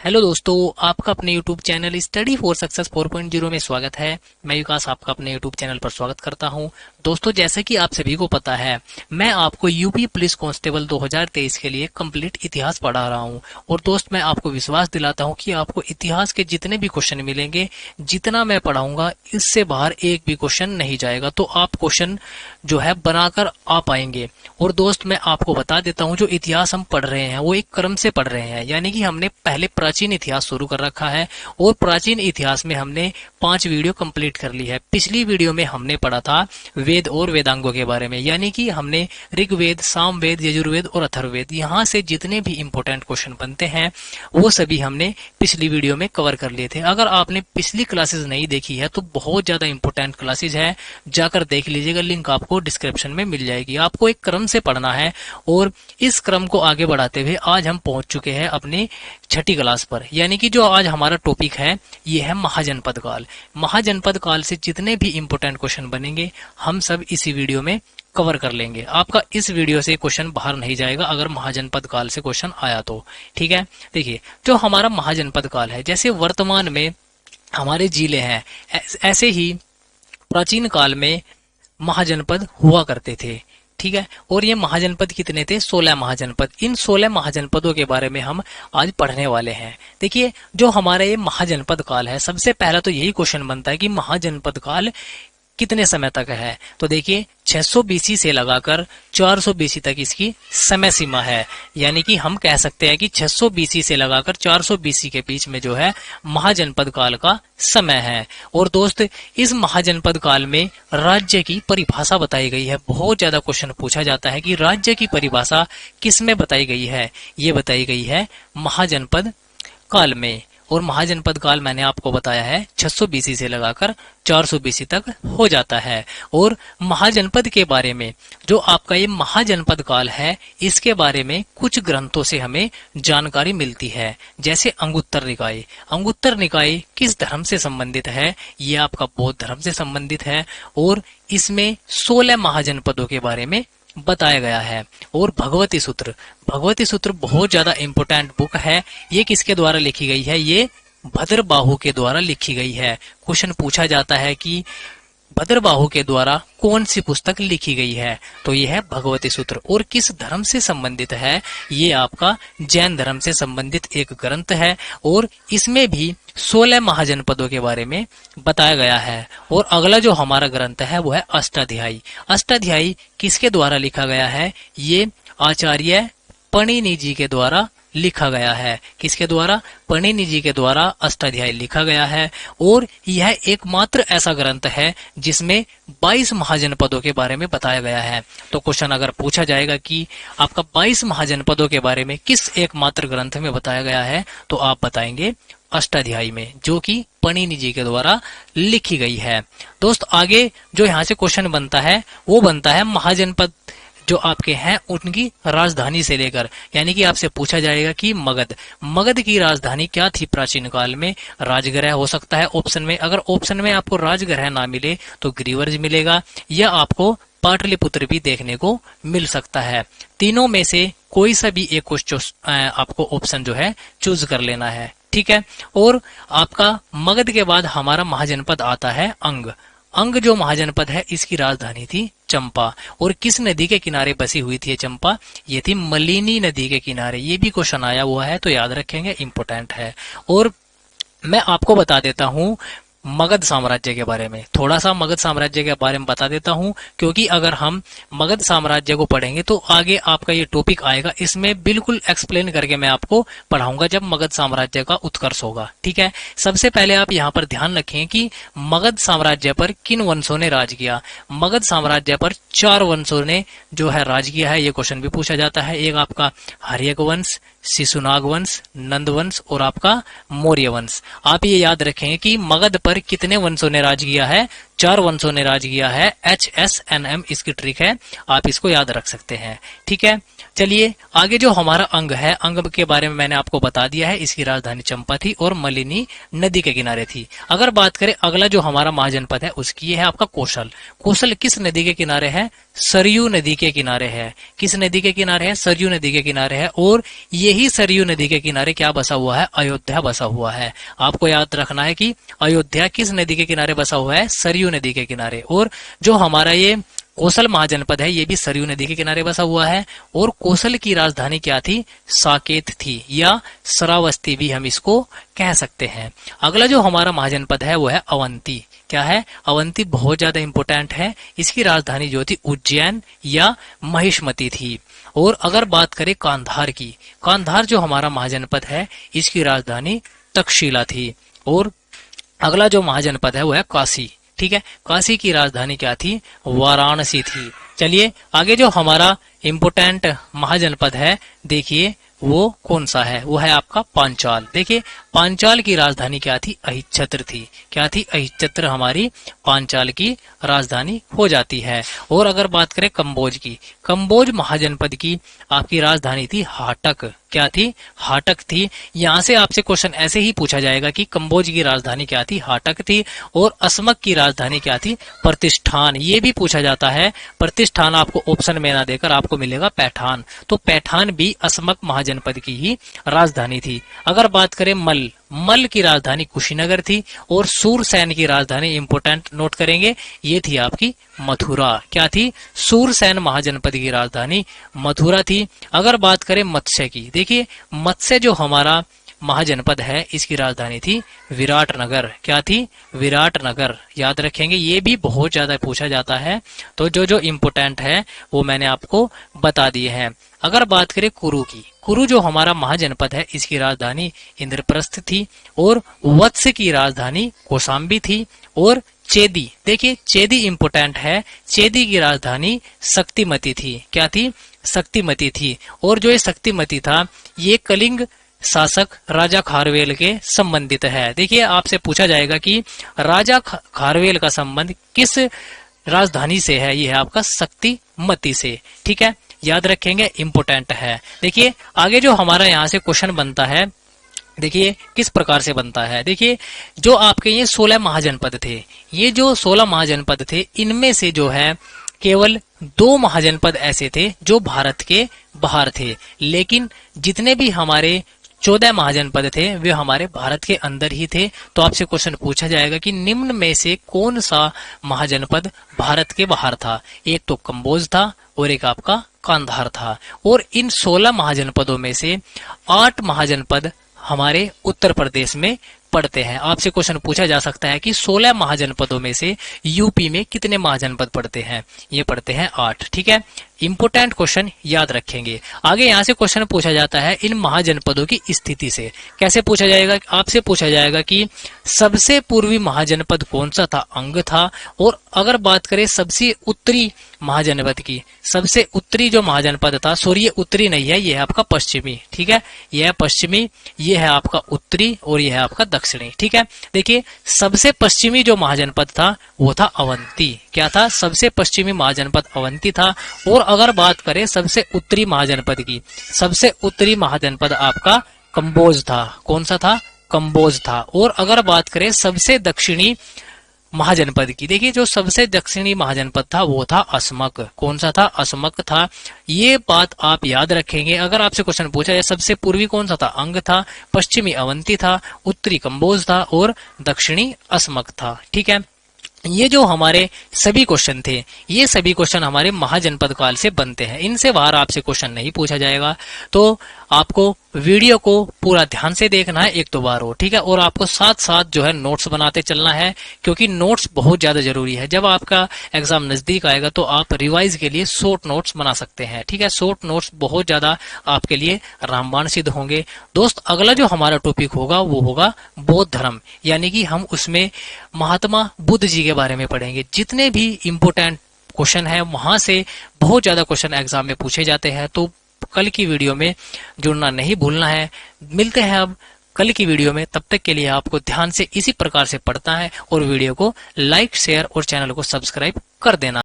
Hello दोस्तों, आपका अपने YouTube channel study for success 4.0 में स्वागत है। मैं विकास आपका अपने YouTube चैनल पर स्वागत करता हूं। दोस्तों, जैसे कि आप सभी को पता है, मैं आपको यूपी पुलिस कांस्टेबल 2023 के लिए कंप्लीट इतिहास पढ़ा रहा हूं। और दोस्त, मैं आपको विश्वास दिलाता हूं कि आपको इतिहास के जितने भी क्वेश्चन मिलेंगे, जितना मैं पढ़ाऊंगा, इससे बाहर एक भी क्वेश्चन नहीं जाएगा। तो आप क्वेश्चन जो है बनाकर आ पाएंगे। और दोस्त, मैं आपको बता देता हूं, जो इतिहास हम पढ़ रहे हैं वो एक क्रम से पढ़ रहे हैं, यानी कि हमने पहले प्राचीन इतिहास शुरू कर रखा है और प्राचीन इतिहास में हमने 5 वीडियो कंप्लीट कर ली है। पिछली वीडियो में हमने पढ़ा था वेद और वेदांगों के बारे में, यानी कि हमने ऋग्वेद, सामवेद, यजुर्वेद और अथर्ववेद, यहाँ से जितने भी इंपॉर्टेंट क्वेश्चन बनते हैं वो सभी हमने पिछली वीडियो में कवर कर लिए थे। अगर आपने पिछली क्लासेस नहीं देखी है तो बहुत ज्यादा इंपॉर्टेंट क्लासेस है, जाकर देख लीजिएगा, लिंक आपको डिस्क्रिप्शन में मिल जाएगी। आपको एक क्रम से पढ़ना है और इस क्रम को आगे बढ़ाते हुए आज हम पहुंच चुके हैं अपनी 6ठी क्लास पर, यानी कि जो आज हमारा टॉपिक है ये है महाजनपद काल। महाजनपद काल से जितने भी इंपॉर्टेंट क्वेश्चन बनेंगे हम सब इसी वीडियो में कवर कर लेंगे। आपका इस वीडियो से क्वेश्चन बाहर नहीं जाएगा अगर महाजनपद काल से क्वेश्चन आया तो। ठीक है, देखिए, जो हमारा महाजनपद काल है, जैसे वर्तमान में हमारे जिले हैं, ऐसे ही प्राचीन काल में महाजनपद हुआ करते थे। ठीक है, और ये महाजनपद कितने थे? 16 महाजनपद। इन 16 महाजनपदों के बारे में हम आज पढ़ने वाले हैं। देखिए, जो हमारा ये महाजनपद काल है, सबसे पहला तो यही क्वेश्चन बनता है कि महाजनपद काल कितने समय तक है। तो देखिए, 600 बीसी से लगाकर 400 बीसी तक इसकी समय सीमा है, यानी कि हम कह सकते हैं कि 600 बीसी से लगाकर 400 बीसी के बीच में जो है महाजनपद काल का समय है। और दोस्त, इस महाजनपद काल में राज्य की परिभाषा बताई गई है। बहुत ज्यादा क्वेश्चन पूछा जाता है कि राज्य की परिभाषा किस में बताई गई है। ये बताई गई है महाजनपद काल में। और महाजनपद काल मैंने आपको बताया है 600 बीसी से लगाकर 400 बीसी तक हो जाता है। और महाजनपद के बारे में, जो आपका ये महाजनपद काल है, इसके बारे में कुछ ग्रंथों से हमें जानकारी मिलती है। जैसे अंगुत्तर निकाय। अंगुत्तर निकाय किस धर्म से संबंधित है? ये आपका बौद्ध धर्म से संबंधित है और इसमें 16 महाजनपदों के बारे में बताया गया है। और भगवती सूत्र, भगवती सूत्र बहुत ज्यादा इंपॉर्टेंट बुक है। ये किसके द्वारा लिखी गई है? ये भद्रबाहु के द्वारा लिखी गई है। क्वेश्चन पूछा जाता है कि भद्रबाहु के द्वारा कौन सी पुस्तक लिखी गई है? तो यह है भगवती सूत्र। और किस धर्म से संबंधित है? ये आपका जैन धर्म से संबंधित एक ग्रंथ है और इसमें भी 16 महाजनपदों के बारे में बताया गया है। और अगला जो हमारा ग्रंथ है वो है अष्टाध्यायी। अष्टाध्यायी किसके द्वारा लिखा गया है? ये आचार्य पणिनि जी के द्वारा लिखा गया है। किसके द्वारा? पणिनि जी के द्वारा अष्टाध्यायी लिखा गया है। और यह एकमात्र ऐसा ग्रंथ है जिसमें 22 महाजनपदों के बारे में बताया गया है। तो क्वेश्चन अगर पूछा जाएगा कि आपका 22 महाजनपदों के बारे में किस एकमात्र ग्रंथ में बताया गया है, तो आप बताएंगे अष्टाध्यायी में, जो कि पणिनि जी के द्वारा लिखी गई है। दोस्त, आगे जो यहाँ से क्वेश्चन बनता है वो बनता है महाजनपद जो आपके हैं उनकी राजधानी से लेकर, यानी कि आपसे पूछा जाएगा कि मगध की राजधानी क्या थी प्राचीन काल में? राजगृह हो सकता है ऑप्शन में। अगर ऑप्शन में आपको राजगृह ना मिले तो ग्रीवर्ज मिलेगा, या आपको पाटलिपुत्र भी देखने को मिल सकता है। तीनों में से कोई सा भी एक क्वेश्चन आपको ऑप्शन जो है चूज कर लेना है। ठीक है, और आपका मगध के बाद हमारा महाजनपद आता है अंग। अंग जो महाजनपद है, इसकी राजधानी थी चंपा। और किस नदी के किनारे बसी हुई थी ये चंपा? ये थी मलिनी नदी के किनारे। ये भी क्वेश्चन आया हुआ है तो याद रखेंगे, इंपॉर्टेंट है। और मैं आपको बता देता हूं मगध साम्राज्य के बारे में, थोड़ा सा मगध साम्राज्य के बारे में बता देता हूं, क्योंकि अगर हम मगध साम्राज्य को पढ़ेंगे तो आगे आपका ये टॉपिक आएगा, इसमें बिल्कुल एक्सप्लेन करके मैं आपको पढ़ाऊंगा जब मगध साम्राज्य का उत्कर्ष होगा। ठीक है, सबसे पहले आप यहाँ पर ध्यान रखें कि मगध साम्राज्य पर किन वंशों ने राज किया। मगध साम्राज्य पर 4 वंशों ने जो है राज किया है। ये क्वेश्चन भी पूछा जाता है। एक आपका हर्यक वंश, शिशुनाग वंश, नंद वंश और आपका मौर्य वंश। आप ये याद रखें कि मगध पर कितने वंशों ने राज किया है? 4 वंशों ने राज किया है। HSNM इसकी ट्रिक है, आप इसको याद रख सकते हैं। ठीक है, चलिए आगे जो हमारा अंग है, अंग के बारे में मैंने आपको बता दिया है। इसकी राजधानी चंपा थी और मलिनी नदी के किनारे थी। अगर बात करें अगला जो हमारा महाजनपद है उसकी, ये है आपका कौशल। कौशल किस नदी के किनारे है? सरयू नदी के किनारे है। किस नदी के किनारे है? सरयू नदी के किनारे है। और यही सरयू नदी के किनारे क्या बसा हुआ है? अयोध्या बसा हुआ है। आपको याद रखना है कि अयोध्या किस नदी के किनारे बसा हुआ है? सरयू नदी के किनारे। और जो हमारा ये कौशल महाजनपद है ये भी सरयू नदी के किनारे बसा हुआ है। और कौशल की राजधानी क्या थी? साकेत थी, या श्रावस्ती भी हम इसको कह सकते हैं। अगला जो हमारा महाजनपद है वो है अवंती। क्या है? अवंती बहुत ज्यादा इंपोर्टेंट है। इसकी राजधानी जो थी उज्जैन या महिष्मती थी। और अगर बात करें कांधार की, कांधार जो हमारा महाजनपद है इसकी राजधानी तक्षशिला थी। और अगला जो महाजनपद है वो है काशी। ठीक है, काशी की राजधानी क्या थी? वाराणसी थी। चलिए आगे जो हमारा इंपोर्टेंट महाजनपद है देखिए वो कौन सा है? वो है आपका पांचाल। देखिए पांचाल की राजधानी क्या थी? अहिच्छत्र थी। क्या थी? अहिच्छत्र हमारी पांचाल की राजधानी हो जाती है। और अगर बात करें कंबोज की, कंबोज महाजनपद की आपकी राजधानी थी हाटक। क्या थी? हाटक थी। यहाँ से आपसे क्वेश्चन ऐसे ही पूछा जाएगा कि कंबोज की राजधानी क्या थी? हाटक थी। और असमक की राजधानी क्या थी? प्रतिष्ठान। ये भी पूछा जाता है। प्रतिष्ठान आपको ऑप्शन में ना देकर आपको मिलेगा पैठान। तो पैठान भी असमक महाजनपद की ही राजधानी थी। अगर बात करें मल, मल की राजधानी कुशीनगर थी। और सूरसैन की राजधानी इंपोर्टेंट नोट करेंगे, ये थी आपकी मथुरा। क्या थी? सूरसैन महाजनपद की राजधानी मथुरा थी। अगर बात करें मत्स्य की, देखिए मत्स्य जो हमारा महाजनपद है इसकी राजधानी थी विराटनगर। क्या थी? विराटनगर। याद रखेंगे, ये भी बहुत ज्यादा पूछा जाता है। तो जो जो इम्पोर्टेंट है वो मैंने आपको बता दिए हैं। अगर बात करें कुरु की, कुरु जो हमारा महाजनपद है इसकी राजधानी इंद्रप्रस्थ थी। और वत्स की राजधानी कौशाम्बी थी। और चेदी, देखिए चेदी इंपोर्टेंट है। चेदी की राजधानी शक्तिमती थी। क्या थी? शक्तिमती थी। और जो ये शक्तिमती था ये कलिंग शासक राजा खारवेल के संबंधित है। देखिए आपसे पूछा जाएगा कि राजा खारवेल का संबंध किस राजधानी से है? ये है आपका शक्तिमती से। ठीक है, याद रखेंगे, इंपोर्टेंट है। देखिए आगे जो हमारा यहाँ से क्वेश्चन बनता है, देखिए किस प्रकार से बनता है। देखिए जो आपके ये 16 महाजनपद थे, ये जो 16 महाजनपद थे इनमें से जो है केवल 2 महाजनपद ऐसे थे जो भारत के बाहर थे। लेकिन जितने भी हमारे 14 महाजनपद थे वे हमारे भारत के अंदर ही थे। तो आपसे क्वेश्चन पूछा जाएगा कि निम्न में से कौन सा महाजनपद भारत के बाहर था? एक तो कंबोज था और एक आपका कांधार था। और इन 16 महाजनपदों में से 8 महाजनपद हमारे उत्तर प्रदेश में पड़ते हैं। आपसे क्वेश्चन पूछा जा सकता है कि 16 महाजनपदों में से यूपी में कितने महाजनपद पड़ते हैं? ये पड़ते हैं 8। ठीक है, इंपोर्टेंट क्वेश्चन याद रखेंगे। आगे यहाँ से क्वेश्चन पूछा जाता है इन महाजनपदों की स्थिति से। कैसे पूछा जाएगा? आपसे पूछा जाएगा कि सबसे पूर्वी महाजनपद कौन सा था? अंग था। और अगर बात करें सबसे उत्तरी महाजनपद की, सबसे उत्तरी जो महाजनपद था, सॉरी ये उत्तरी नहीं है, ये है आपका पश्चिमी। ठीक है, यह है पश्चिमी, ये है आपका उत्तरी और यह है आपका दक्षिणी। ठीक है, देखिए सबसे पश्चिमी जो महाजनपद था वो था अवंती। क्या था? सबसे पश्चिमी महाजनपद अवंती था। और अगर बात करें सबसे उत्तरी महाजनपद की, सबसे उत्तरी महाजनपद आपका कंबोज था। कौन सा था? कंबोज था। और अगर बात करें सबसे दक्षिणी महाजनपद की, देखिए जो सबसे दक्षिणी महाजनपद था वो था असमक। कौन सा था? असमक था। ये बात आप याद रखेंगे। अगर आपसे क्वेश्चन पूछा जाए सबसे पूर्वी कौन सा था? अंग था। पश्चिमी अवंती था। उत्तरी कंबोज था। और दक्षिणी असमक था। ठीक है, ये जो हमारे सभी क्वेश्चन थे ये सभी क्वेश्चन हमारे महाजनपद काल से बनते हैं। इनसे बाहर आपसे क्वेश्चन नहीं पूछा जाएगा। तो आपको वीडियो को पूरा ध्यान से देखना है, 1-2 बार हो। ठीक है, और आपको साथ साथ जो है नोट्स बनाते चलना है, क्योंकि नोट्स बहुत ज्यादा जरूरी है। जब आपका एग्जाम नजदीक आएगा तो आप रिवाइज के लिए शॉर्ट नोट्स बना सकते हैं। ठीक है, शॉर्ट नोट्स बहुत ज्यादा आपके लिए रामबाण सिद्ध होंगे। दोस्त अगला जो हमारा टॉपिक होगा वो होगा बौद्ध धर्म, यानी कि हम उसमें महात्मा बुद्ध जी के बारे में पढ़ेंगे। जितने भी इंपोर्टेंट क्वेश्चन है वहां से बहुत ज्यादा क्वेश्चन एग्जाम में पूछे जाते हैं। तो कल की वीडियो में जुड़ना नहीं भूलना है। मिलते हैं अब कल की वीडियो में। तब तक के लिए आपको ध्यान से इसी प्रकार से पढ़ना है और वीडियो को लाइक, शेयर और चैनल को सब्सक्राइब कर देना।